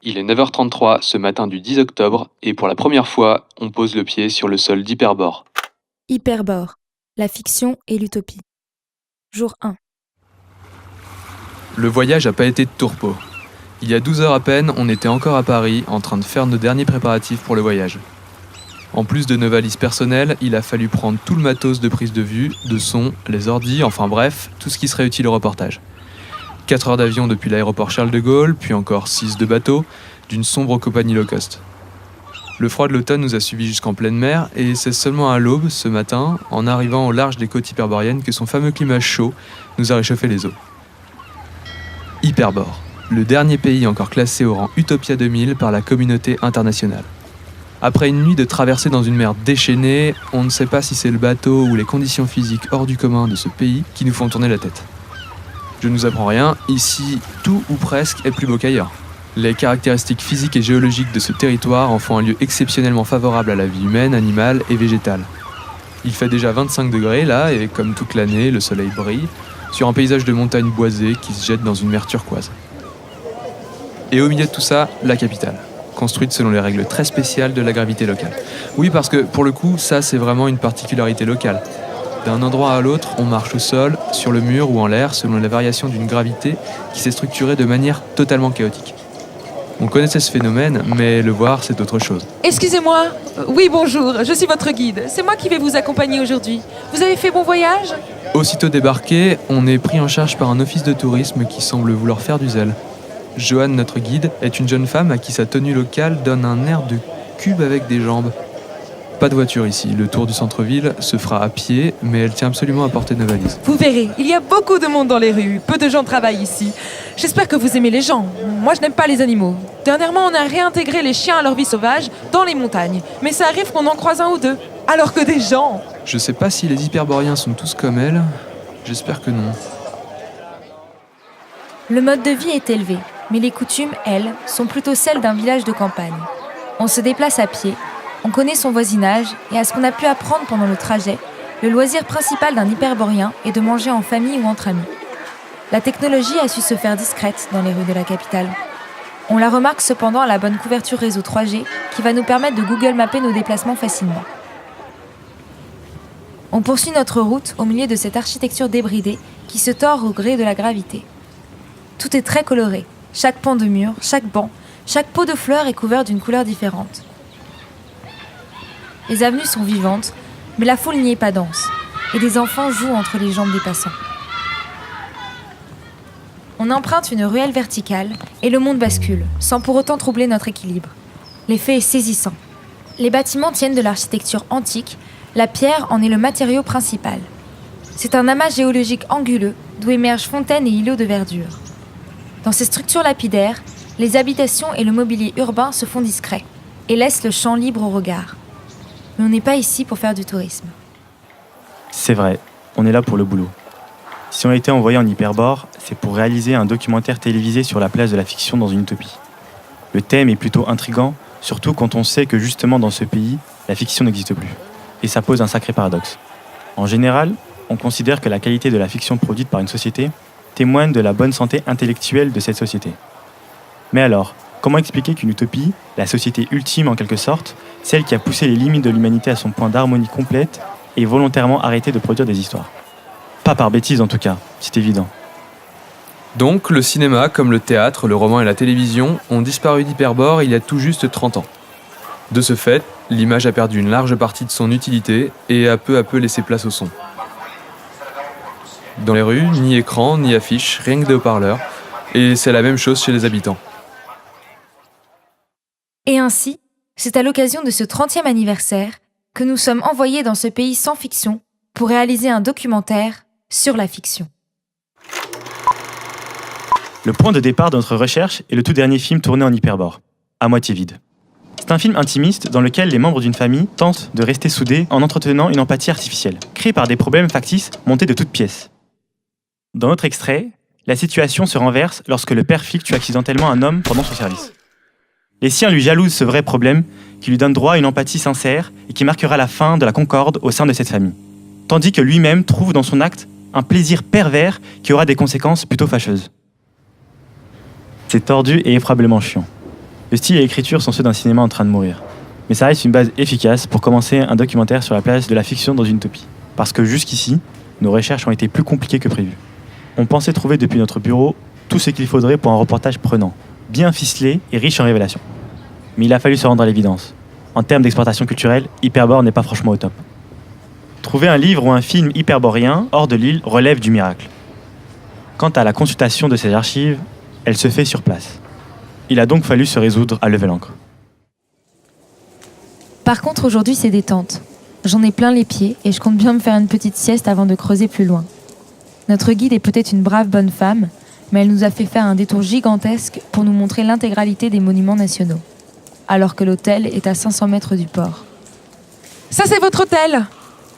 Il est 9h33 ce matin du 10 octobre et pour la première fois, on pose le pied sur le sol d'Hyperbore. Hyperbore, la fiction et l'utopie. Jour 1. Le voyage n'a pas été de tourpeau. Il y a 12 heures à peine, on était encore à Paris en train de faire nos derniers préparatifs pour le voyage. En plus de nos valises personnelles, il a fallu prendre tout le matos de prise de vue, de son, les ordis, enfin bref, tout ce qui serait utile au reportage. 4 heures d'avion depuis l'aéroport Charles de Gaulle, puis encore 6 de bateau, d'une sombre compagnie low cost. Le froid de l'automne nous a suivis jusqu'en pleine mer, et c'est seulement à l'aube, ce matin, en arrivant au large des côtes hyperboréennes, que son fameux climat chaud nous a réchauffé les os. Hyperbore, le dernier pays encore classé au rang Utopia 2000 par la communauté internationale. Après une nuit de traversée dans une mer déchaînée, on ne sait pas si c'est le bateau ou les conditions physiques hors du commun de ce pays qui nous font tourner la tête. Je ne vous apprends rien, ici, tout ou presque est plus beau qu'ailleurs. Les caractéristiques physiques et géologiques de ce territoire en font un lieu exceptionnellement favorable à la vie humaine, animale et végétale. Il fait déjà 25 degrés là, et comme toute l'année, le soleil brille, sur un paysage de montagnes boisées qui se jette dans une mer turquoise. Et au milieu de tout ça, la capitale, construite selon les règles très spéciales de la gravité locale. Oui, parce que pour le coup, ça c'est vraiment une particularité locale. D'un endroit à l'autre, on marche au sol, sur le mur ou en l'air, selon la variation d'une gravité qui s'est structurée de manière totalement chaotique. On connaissait ce phénomène, mais le voir, c'est autre chose. Excusez-moi. Oui, bonjour, je suis votre guide. C'est moi qui vais vous accompagner aujourd'hui. Vous avez fait bon voyage ? Aussitôt débarqué, on est pris en charge par un office de tourisme qui semble vouloir faire du zèle. Joanne, notre guide, est une jeune femme à qui sa tenue locale donne un air de cube avec des jambes. Pas de voiture ici, le tour du centre-ville se fera à pied, mais elle tient absolument à porter nos valises. Vous verrez, il y a beaucoup de monde dans les rues. Peu de gens travaillent ici. J'espère que vous aimez les gens. Moi, je n'aime pas les animaux. Dernièrement, on a réintégré les chiens à leur vie sauvage dans les montagnes. Mais ça arrive qu'on en croise un ou deux. Alors que des gens... Je sais pas si les hyperboréens sont tous comme elle. J'espère que non. Le mode de vie est élevé, mais les coutumes, elles, sont plutôt celles d'un village de campagne. On se déplace à pied, on connaît son voisinage, et à ce qu'on a pu apprendre pendant le trajet, le loisir principal d'un hyperborien est de manger en famille ou entre amis. La technologie a su se faire discrète dans les rues de la capitale. On la remarque cependant à la bonne couverture réseau 3G qui va nous permettre de Google Mapper nos déplacements facilement. On poursuit notre route au milieu de cette architecture débridée qui se tord au gré de la gravité. Tout est très coloré. Chaque pan de mur, chaque banc, chaque pot de fleurs est couvert d'une couleur différente. Les avenues sont vivantes, mais la foule n'y est pas dense, et des enfants jouent entre les jambes des passants. On emprunte une ruelle verticale, et le monde bascule, sans pour autant troubler notre équilibre. L'effet est saisissant. Les bâtiments tiennent de l'architecture antique, la pierre en est le matériau principal. C'est un amas géologique anguleux, d'où émergent fontaines et îlots de verdure. Dans ces structures lapidaires, les habitations et le mobilier urbain se font discrets, et laissent le champ libre au regard. Mais on n'est pas ici pour faire du tourisme. C'est vrai, on est là pour le boulot. Si on a été envoyé en Hyperbore, c'est pour réaliser un documentaire télévisé sur la place de la fiction dans une utopie. Le thème est plutôt intriguant, surtout quand on sait que justement dans ce pays, la fiction n'existe plus. Et ça pose un sacré paradoxe. En général, on considère que la qualité de la fiction produite par une société témoigne de la bonne santé intellectuelle de cette société. Mais alors, comment expliquer qu'une utopie, la société ultime en quelque sorte, celle qui a poussé les limites de l'humanité à son point d'harmonie complète, ait volontairement arrêté de produire des histoires ? Pas par bêtise en tout cas, c'est évident. Donc, le cinéma, comme le théâtre, le roman et la télévision, ont disparu d'Hyperbore il y a tout juste 30 ans. De ce fait, l'image a perdu une large partie de son utilité et a peu à peu laissé place au son. Dans les rues, ni écran, ni affiche, rien que des haut-parleurs, et c'est la même chose chez les habitants. Et ainsi, c'est à l'occasion de ce 30e anniversaire que nous sommes envoyés dans ce pays sans fiction pour réaliser un documentaire sur la fiction. Le point de départ de notre recherche est le tout dernier film tourné en Hyperbore, À moitié vide. C'est un film intimiste dans lequel les membres d'une famille tentent de rester soudés en entretenant une empathie artificielle, créée par des problèmes factices montés de toutes pièces. Dans notre extrait, la situation se renverse lorsque le père flic tue accidentellement un homme pendant son service. Les siens lui jalousent ce vrai problème qui lui donne droit à une empathie sincère et qui marquera la fin de la concorde au sein de cette famille. Tandis que lui-même trouve dans son acte un plaisir pervers qui aura des conséquences plutôt fâcheuses. C'est tordu et effroyablement chiant. Le style et l'écriture sont ceux d'un cinéma en train de mourir. Mais ça reste une base efficace pour commencer un documentaire sur la place de la fiction dans une utopie. Parce que jusqu'ici, nos recherches ont été plus compliquées que prévu. On pensait trouver depuis notre bureau tout ce qu'il faudrait pour un reportage prenant, bien ficelé et riche en révélations. Mais il a fallu se rendre à l'évidence. En termes d'exportation culturelle, Hyperbore n'est pas franchement au top. Trouver un livre ou un film hyperboréen hors de l'île relève du miracle. Quant à la consultation de ces archives, elle se fait sur place. Il a donc fallu se résoudre à lever l'ancre. Par contre, aujourd'hui, c'est détente. J'en ai plein les pieds et je compte bien me faire une petite sieste avant de creuser plus loin. Notre guide est peut-être une brave bonne femme, mais elle nous a fait faire un détour gigantesque pour nous montrer l'intégralité des monuments nationaux, alors que l'hôtel est à 500 mètres du port. Ça, c'est votre hôtel.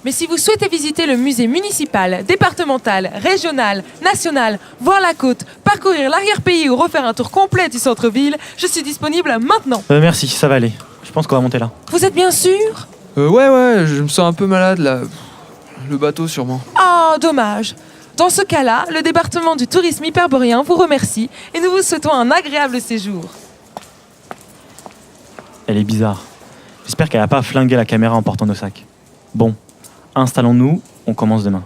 Mais si vous souhaitez visiter le musée municipal, départemental, régional, national, voir la côte, parcourir l'arrière-pays ou refaire un tour complet du centre-ville, je suis disponible maintenant. Merci, ça va aller. Je pense qu'on va monter là. Vous êtes bien sûr? Ouais, je me sens un peu malade là. Le bateau sûrement. Oh, dommage. Dans ce cas-là, le département du tourisme hyperboréen vous remercie et nous vous souhaitons un agréable séjour. Elle est bizarre. J'espère qu'elle n'a pas flingué la caméra en portant nos sacs. Bon, installons-nous, on commence demain.